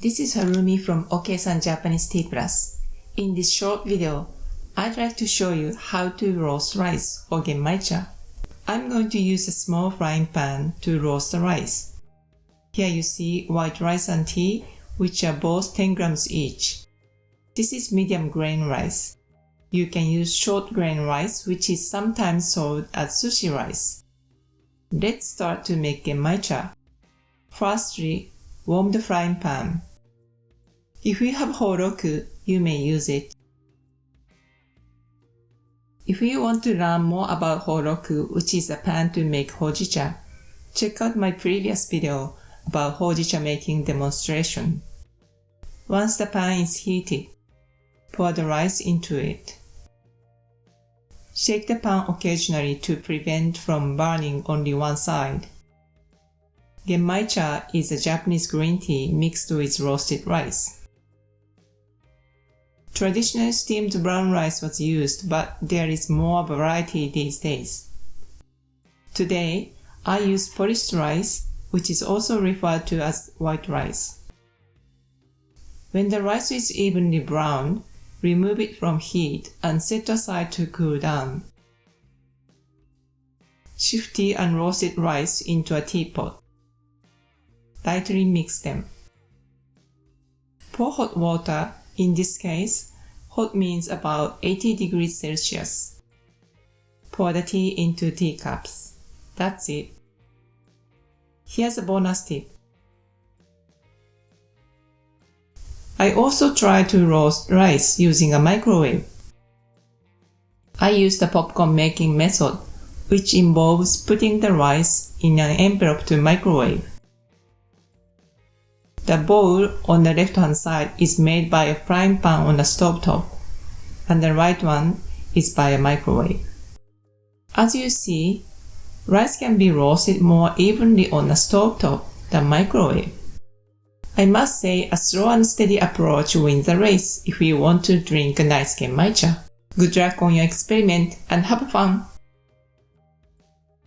This is Harumi from okeisan.japaneseteaplus. In this short video, I'd like to show you how to roast rice or genmaicha. I'm going to use a small frying pan to roast the rice. Here you see white rice and tea, which are both 10 grams each. This is medium grain rice. You can use short grain rice, which is sometimes sold as sushi rice. Let's start to make genmaicha. Firstly, warm the frying pan. If you have horoku, you may use it. If you want to learn more about horoku, which is a pan to make hojicha, check out my previous video about hojicha making demonstration. Once the pan is heated, pour the rice into it. Shake the pan occasionally to prevent from burning only one side. Genmaicha is a Japanese green tea mixed with roasted rice. Traditional steamed brown rice was used, but there is more variety these days. Today, I use polished rice, which is also referred to as white rice. When the rice is evenly browned, remove it from heat and set aside to cool down. Shift tea and roasted rice into a teapot. Lightly mix them. Pour hot water. In this case, hot means about 80 degrees Celsius. Pour the tea into teacups. That's it. Here's a bonus tip. I also try to roast rice using a microwave. I use the popcorn making method, which involves putting the rice in an envelope to microwave. The bowl on the left-hand side is made by a frying pan on the stovetop, and the right one is by a microwave. As you see, rice can be roasted more evenly on the stovetop than microwave. I must say a slow and steady approach wins the race if you want to drink a nice genmaicha. Good luck on your experiment and have fun!